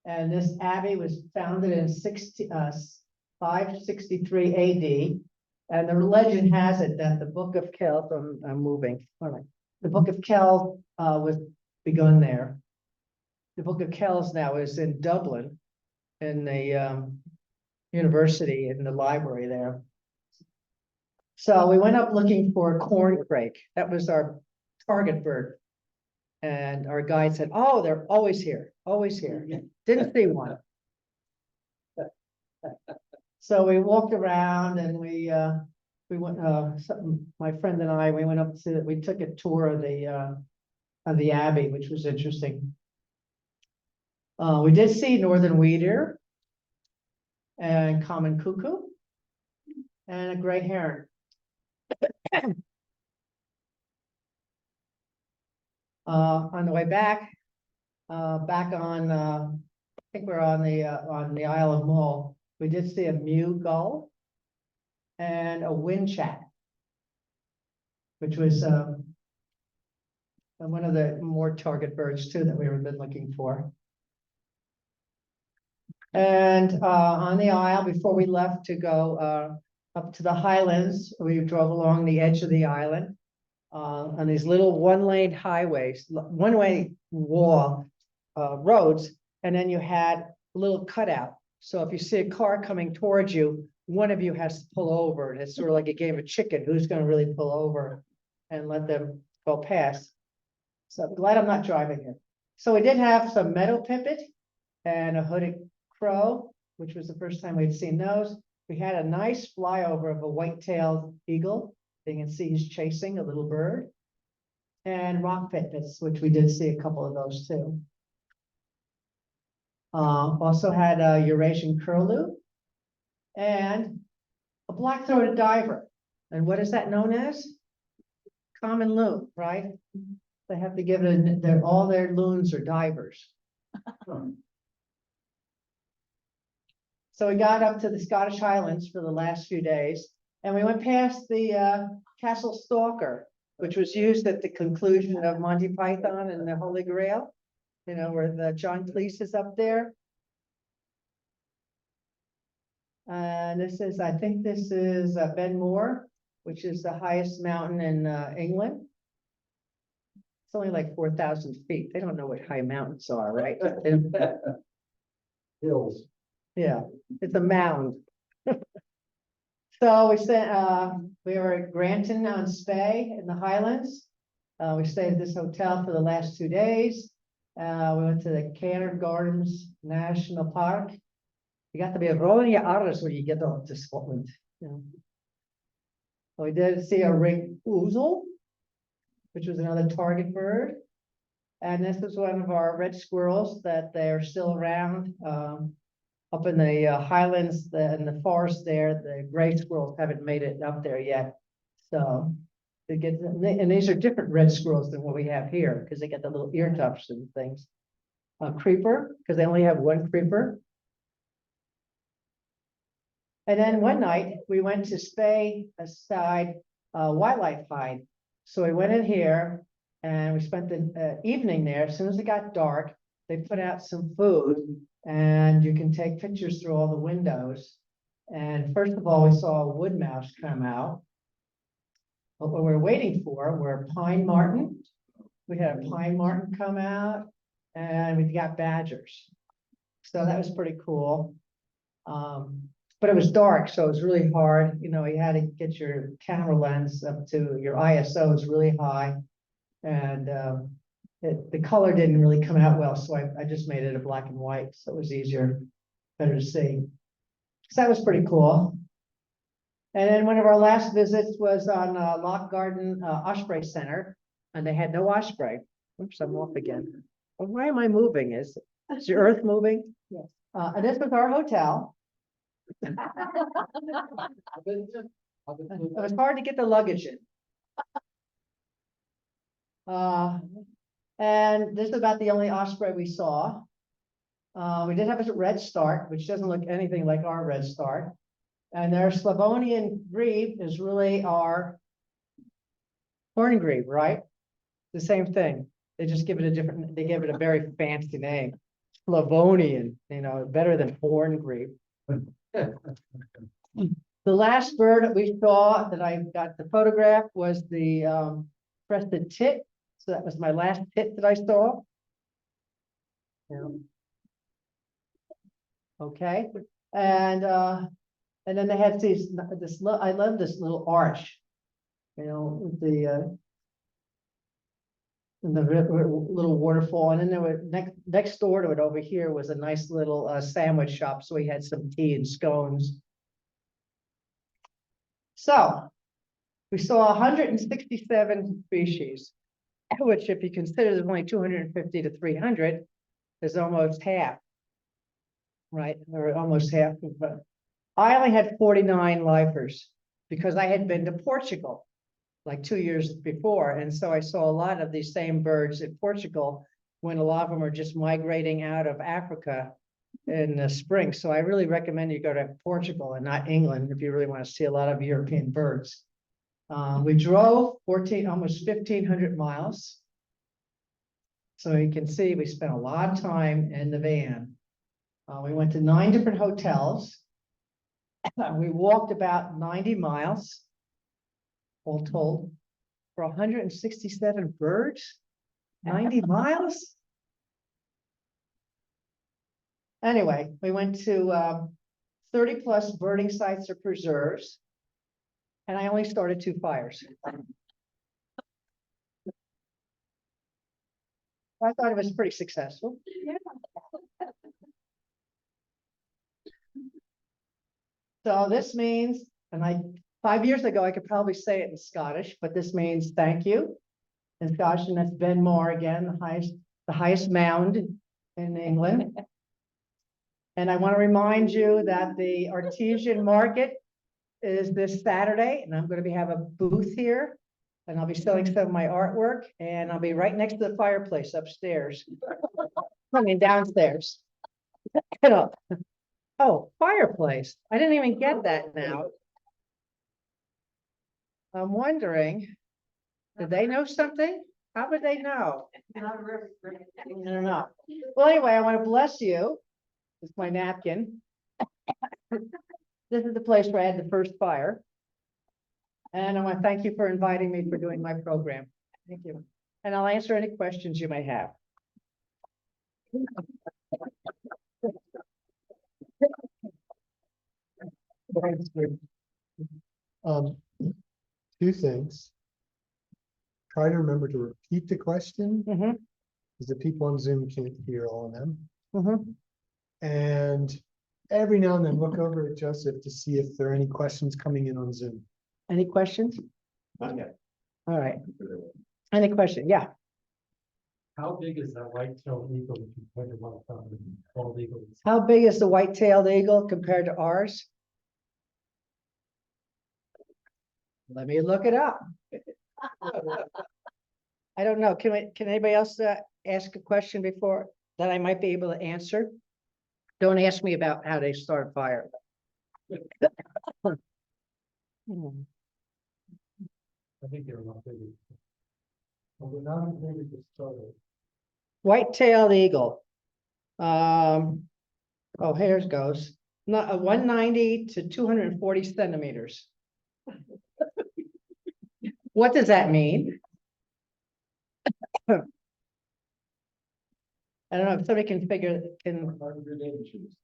and this abbey was founded in 563 AD. And the legend has it that the Book of Kells, I'm moving, all right. The Book of Kells was begun there. The Book of Kells now is in Dublin, in the university, in the library there. So we went up looking for corncrake. That was our target bird. And our guide said, oh, they're always here, always here. Didn't see one. So we walked around and we went, my friend and I, we took a tour of the abbey, which was interesting. We did see northern wheatear and common cuckoo and a gray heron. On the way back, I think we're on the Isle of Mull. We did see a mew gull and a windchat, which was one of the more target birds too that we were been looking for. And on the Isle, before we left to go up to the Highlands, we drove along the edge of the island on these little one-lane highways, one-way wall roads, and then you had a little cutout. So if you see a car coming towards you, one of you has to pull over. And it's sort of like a game of chicken. Who's going to really pull over and let them go past? So I'm glad I'm not driving here. So we did have some meadow pipit and a hooded crow, which was the first time we'd seen those. We had a nice flyover of a white-tailed eagle. You can see he's chasing a little bird. And rock pipits, which we did see a couple of those too. Also had a Eurasian curlew and a black-throated diver. And what is that known as? Common loon, right? They have to give it, all their loons are divers. So we got up to the Scottish Highlands for the last few days, and we went past the Castle Stalker, which was used at the conclusion of Monty Python and the Holy Grail, where the John Cleese is up there. And I think this is Ben Moor, which is the highest mountain in England. It's only like 4,000 feet. They don't know what high mountains are, right? Hills. Yeah, it's a mound. So we were at Granton on Spey in the Highlands. We stayed at this hotel for the last 2 days. We went to the Canard Gardens National Park. You got to be rolling your R's when you get up to Scotland. So we did see a ring ouzel, which was another target bird. And this was one of our red squirrels that they're still around. Up in the Highlands, in the forest there, the gray squirrels haven't made it up there yet. So and these are different red squirrels than what we have here, because they get the little ear tufts and things. Creeper, because they only have one creeper. And then one night we went to Spey aside wildlife hide. So we went in here and we spent the evening there. As soon as it got dark, they put out some food and you can take pictures through all the windows. And first of all, we saw a wood mouse come out. But what we're waiting for were pine marten. We had a pine marten come out and we got badgers. So that was pretty cool. But it was dark, so it was really hard. You had to get your camera lens up to your ISO is really high. And the color didn't really come out well, so I just made it a black and white, so it was easier, better to see. that was pretty cool. And then one of our last visits was on Lock Garden Osprey Center, and they had no osprey. Oops, I'm off again. Well, why am I moving? Is the earth moving? Yes. And this was our hotel. It was hard to get the luggage in. And this is about the only osprey we saw. We did have a red start, which doesn't look anything like our red start. And their Slavonian grebe is really our horn grebe, right? The same thing. They just give it a different, they give it a very fancy name. Slavonian, better than horn grebe. The last bird that we saw that I got the photograph was the crested tit. So that was my last tit that I saw. Okay, and then they had I love this little arch, with the little waterfall, and then there were next door to it over here was a nice little sandwich shop, so we had some tea and scones. So we saw 167 species, which if you consider there's only 250 to 300, is almost half. Right, or almost half. But I only had 49 lifers because I had been to Portugal like 2 years before. And so I saw a lot of these same birds in Portugal when a lot of them are just migrating out of Africa in the spring. So I really recommend you go to Portugal and not England if you really want to see a lot of European birds. We drove almost 1,500 miles. So you can see we spent a lot of time in the van. We went to 9 different hotels. We walked about 90 miles, all told, for 167 birds, 90 miles. Anyway, we went to 30 plus birding sites or preserves, and I only started 2 fires. I thought it was pretty successful. Yeah. So this means, and 5 years ago, I could probably say it in Scottish, but this means thank you in Scottish, and that's Ben More again, the highest mound in England. And I want to remind you that the artesian market is this Saturday, and I'm going to have a booth here, and I'll be selling some of my artwork, and I'll be right next to the fireplace upstairs. Downstairs. Oh, fireplace. I didn't even get that now. I'm wondering, did they know something? How would they know? I don't know. Well, anyway, I want to bless you. It's my napkin. This is the place where I had the first fire. And I want to thank you for inviting me for doing my program. Thank you. And I'll answer any questions you may have. Two things. Try to remember to repeat the question, because the people on Zoom can't hear all of them. And every now and then look over at Joseph to see if there are any questions coming in on Zoom. Any questions? Not yet. All right. Any question? Yeah. How big is that white-tailed eagle compared to what bald eagles? How big is the white-tailed eagle compared to ours? Let me look it up. I don't know. Can anybody else ask a question before that I might be able to answer? Don't ask me about how they start fire. I think they're a lot bigger. Well, they're not as big as the starter. White-tailed eagle. Oh, here it goes. Not 190 to 240 centimeters. What does that mean? I don't know if somebody can figure. 100 inches.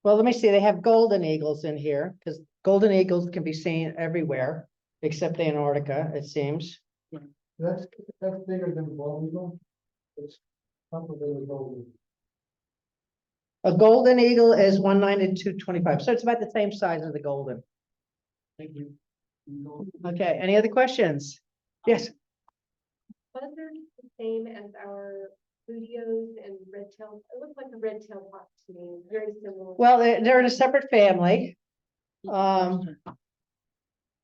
Well, let me see. They have golden eagles in here because golden eagles can be seen everywhere except Antarctica, it seems. That's bigger than bald eagle. It's comparable with bald eagle. A golden eagle is 190 to 225, so it's about the same size as the golden. Thank you. Okay, any other questions? Yes, Buzzards the same as our studios and red tail. It looks like a red tail hawk to me, very similar. well, they're in a separate family.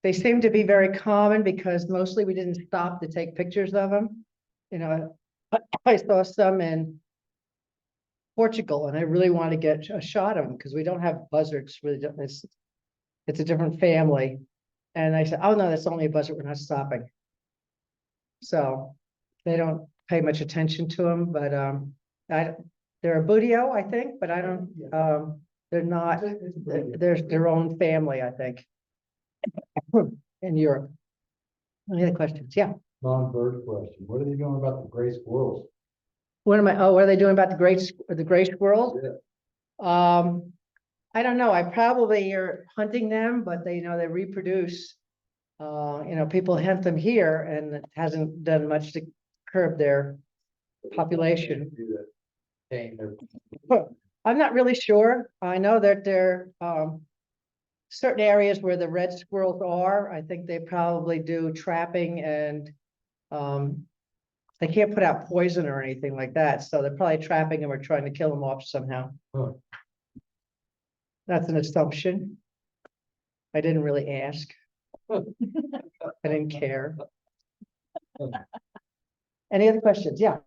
They seem to be very common because mostly we didn't stop to take pictures of them. You know, I saw some in Portugal and I really want to get a shot of them because we don't have buzzards. Really, it's a different family. And I said, oh no, that's only a buzzard. We're not stopping. So they don't pay much attention to them, but they're a buteo, I think, but I don't. They're not. They're their own family, I think. In Europe. Any other questions? Yeah. Non-bird question. What are they doing about the gray squirrels? What are they doing about the gray squirrels? Yeah. I don't know. I probably are hunting them, but they they reproduce. People hunt them here and it hasn't done much to curb their population. Do that. Tame their- I'm not really sure. I know that there certain areas where the red squirrels are, I think they probably do trapping and they can't put out poison or anything like that. So they're probably trapping them or trying to kill them off somehow. Huh. That's an assumption. I didn't really ask. I didn't care. Any other questions? Yeah.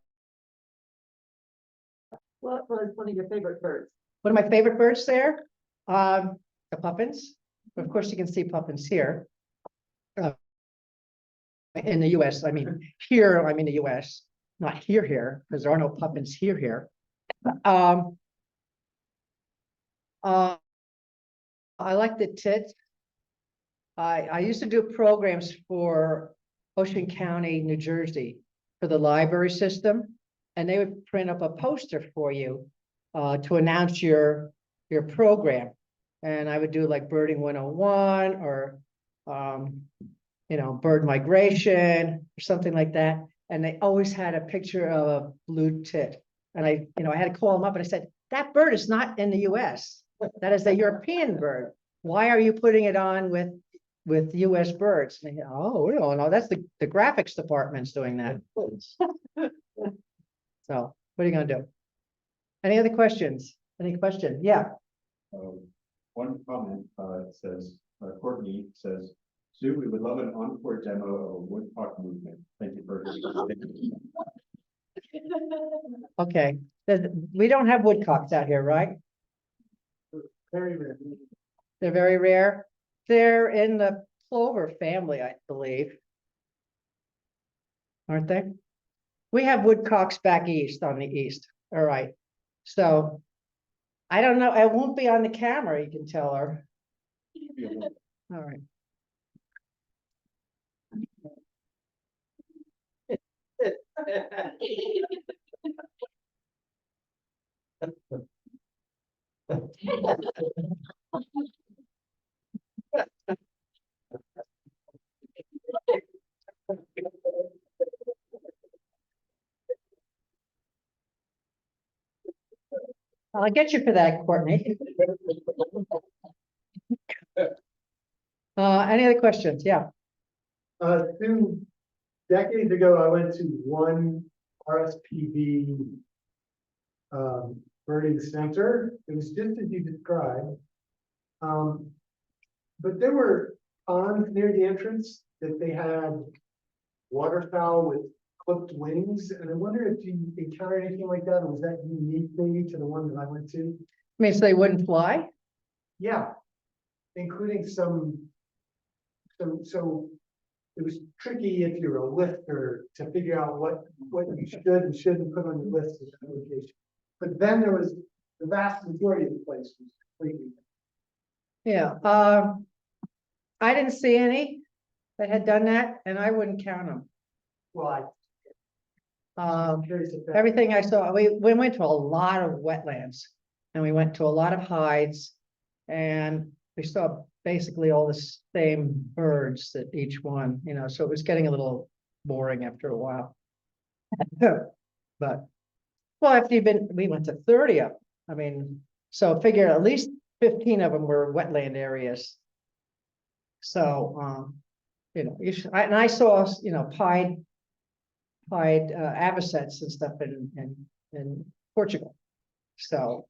What was one of your favorite birds? One of my favorite birds there, the puffins. Of course, you can see puffins here. In the US, I mean, here, I'm in the US, not here, because there are no puffins here. I like the tits. I used to do programs for Ocean County, New Jersey, for the library system, and they would print up a poster for you to announce your program. And I would do like birding 101 or bird migration or something like that. And they always had a picture of a blue tit. And I had to call them up and I said, that bird is not in the US. That is a European bird. Why are you putting it on with US birds? And they go, oh, we don't know. That's the graphics department's doing that. So what are you gonna do? Any other questions? Any question? Yeah. One comment says, Courtney says, Sue, we would love an encore demo of a woodcock movement. Thank you for. Okay. We don't have woodcocks out here, right? Very rare. They're very rare. They're in the plover family, I believe. Aren't they? We have woodcocks back east on the east. All right. So I don't know. I won't be on the camera, you can tell her. All right. I'll get you for that, Courtney. Any other questions? Yeah. 2 decades ago, I went to one RSPB birding center. It was just as you described. But there were ponds near the entrance that they had waterfowl with clipped wings. And I wonder if you encountered anything like that, or was that unique maybe to the one that I went to? I mean, so they wouldn't fly? Yeah, including some, so it was tricky if you're a lifter to figure out what you should and shouldn't put on your list at that location. But then there was the vast majority of the place was completely. Yeah. I didn't see any that had done that, and I wouldn't count them. Well, Um, curious if that. Everything I saw, we went to a lot of wetlands and we went to a lot of hides and we saw basically all the same birds that each one, so it was getting a little boring after a while. But, well, we went to 30 of them. I mean, so figure at least 15 of them were wetland areas. So, you know, and I saw, you know, pied avocets and stuff in Portugal. So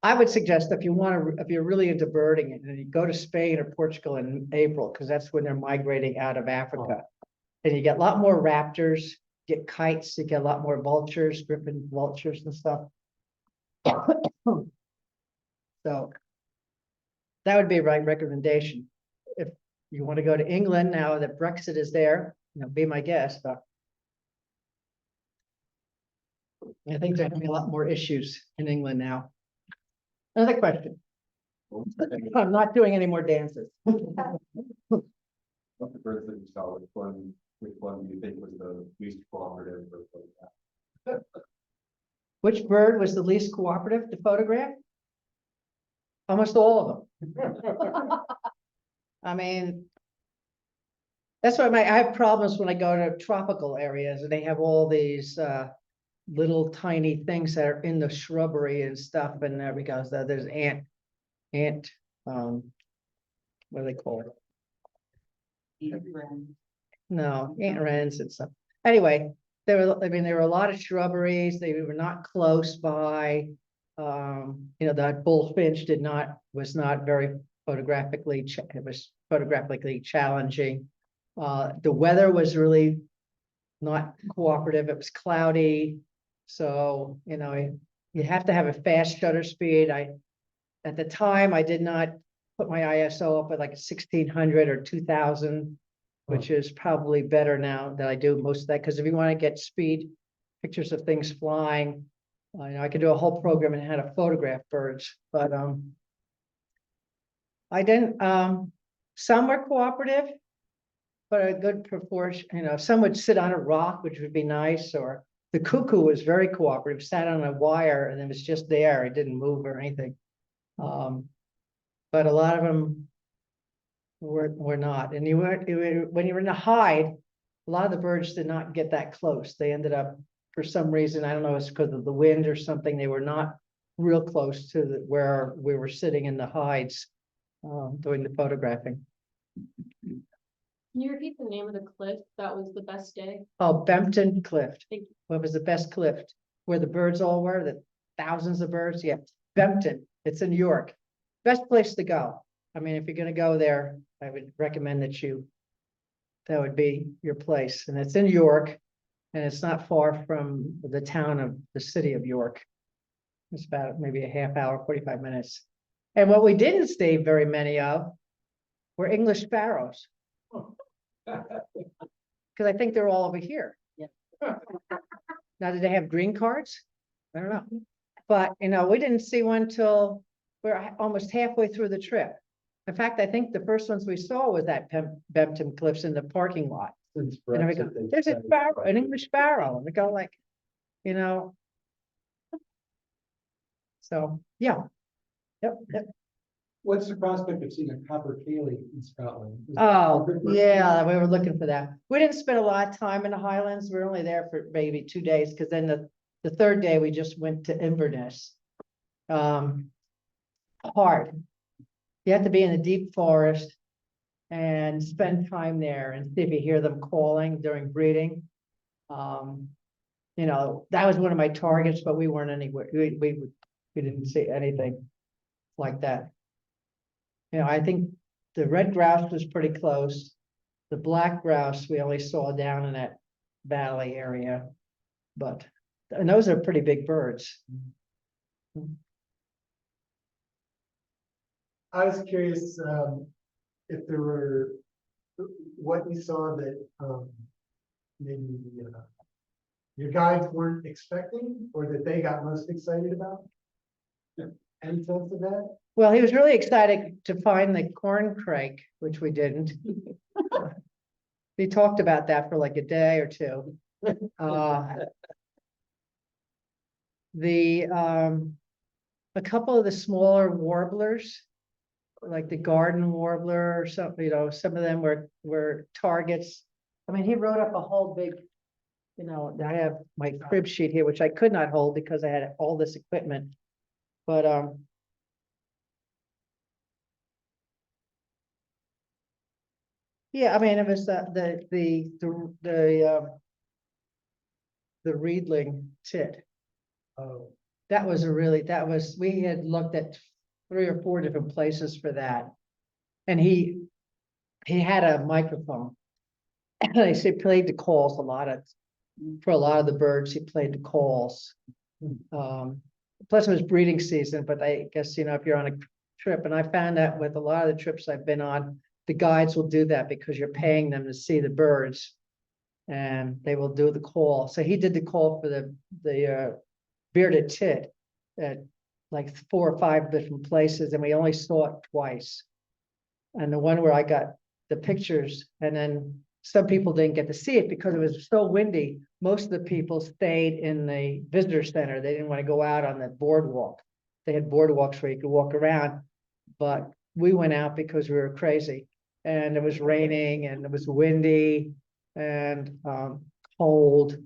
I would suggest if you want to, if you're really into birding, and you go to Spain or Portugal in April, because that's when they're migrating out of Africa. And you get a lot more raptors, get kites, you get a lot more vultures, griffin vultures and stuff. So that would be a right recommendation. If you want to go to England now that Brexit is there, you know, be my guest, but I think there's gonna be a lot more issues in England now. Another question. I'm not doing any more dances. Of the birds that you saw, which one do you think was the least cooperative or like that? Which bird was the least cooperative to photograph? Almost all of them. I mean, that's why I have problems when I go to tropical areas and they have all these little tiny things that are in the shrubbery and stuff, and there because there's what do they call it? No, ant wrens and stuff. Anyway, there were a lot of shrubberies. They were not close by. You know, that bullfinch was not very photographically challenging. The weather was really not cooperative. It was cloudy. So, you know, you have to have a fast shutter speed. At the time, I did not put my ISO up at like 1600 or 2000, which is probably better now that I do most of that. Because if you want to get speed pictures of things flying, you know, I could do a whole program on how to photograph birds. But I didn't. Some were cooperative, but a good proportion. You know, some would sit on a rock, which would be nice, or the cuckoo was very cooperative, sat on a wire and it was just there. It didn't move or anything. But a lot of them were not. And when you were in the hide, a lot of the birds did not get that close. They ended up, for some reason, I don't know, it's because of the wind or something, they were not real close to where we were sitting in the hides doing the photographing. Can you repeat the name of the cliff that was the best day? Oh, Bempton Cliff. Thank you. What was the best cliff? Where the birds all were, the thousands of birds? Yeah, Bempton. It's in New York. Best place to go. I mean, if you're going to go there, I would recommend that would be your place. And it's in York, and it's not far from the city of York. It's about maybe a half hour, 45 minutes. And what we didn't see very many of were English sparrows. Because I think they're all over here. Yeah. Now, did they have green cards? I don't know. But, you know, we didn't see one till we're almost halfway through the trip. In fact, I think the first ones we saw was at Bempton Cliffs in the parking lot. And we go, there's a sparrow, an English sparrow. And we go like, you know. So, yeah. Yep. What's the prospect of seeing a copper cayley in Scotland? Oh, yeah, we were looking for that. We didn't spend a lot of time in the Highlands. We were only there for maybe 2 days, because then the third day we just went to Inverness. Hard. You have to be in the deep forest and spend time there and see if you hear them calling during breeding. You know, that was one of my targets, but we weren't anywhere. We didn't see anything like that. You know, I think the red grouse was pretty close. The black grouse we only saw down in that valley area, and those are pretty big birds. I was curious, if there were, what you saw that, maybe, your guides weren't expecting, or that they got most excited about? Any sense of that? Well, he was really excited to find the corn crake, which we didn't. He talked about that for like a day or two. A couple of the smaller warblers, like the garden warbler or something, you know, some of them were targets. I mean, he wrote up a whole big you know, I have my crib sheet here, which I could not hold because I had all this equipment. But, yeah, I mean, it was the Reedling tit. Oh, That was we had looked at 3 or 4 different places for that. And he had a microphone. And he played the calls for a lot of the birds, he played the calls. Plus it was breeding season, but I guess, you know, if you're on a trip, and I found that with a lot of the trips I've been on, the guides will do that because you're paying them to see the birds. And they will do the call. So he did the call for the bearded tit at like 4 or 5 different places, and we only saw it twice. And the one where I got the pictures, and then some people didn't get to see it because it was so windy. Most of the people stayed in the visitor center. They didn't want to go out on the boardwalk. They had boardwalks where you could walk around, but we went out because we were crazy, and it was raining and it was windy and cold,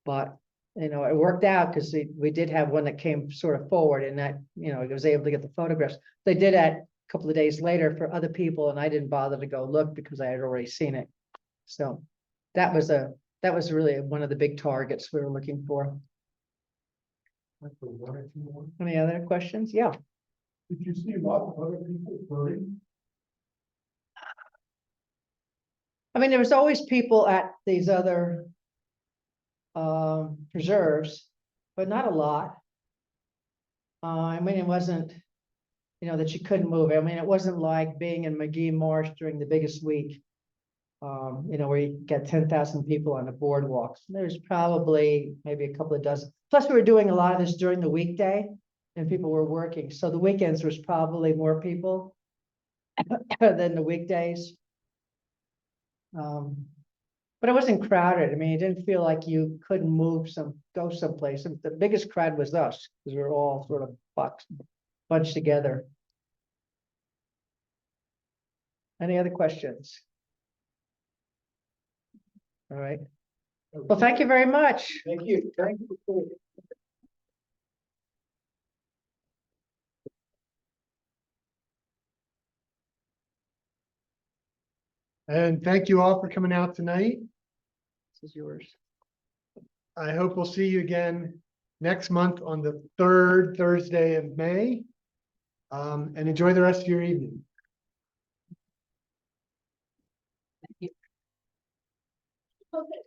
but you know, it worked out because we did have one that came sort of forward, and that, you know, I was able to get the photographs. They did that a couple of days later for other people, and I didn't bother to go look because I had already seen it. So that was really one of the big targets we were looking for. that's for 1 or 2 more. Any other questions? Yeah. Did you see a lot of other people birding? I mean, there was always people at these other preserves, but not a lot. I mean, it wasn't, you know, that you couldn't move. I mean, it wasn't like being in McGee Marsh during the biggest week, you know, where you get 10,000 people on the boardwalks. There's probably maybe a couple of dozen. Plus, we were doing a lot of this during the weekday, and people were working. So the weekends was probably more people than the weekdays. But it wasn't crowded. I mean, it didn't feel like you couldn't go someplace. And the biggest crowd was us, because we were all sort of bunched together. Any other questions? All right. Well, thank you very much. Thank you. Thank you. And thank you all for coming out tonight. This is yours. I hope we'll see you again next month on the 3rd Thursday of May. And enjoy the rest of your evening. Okay.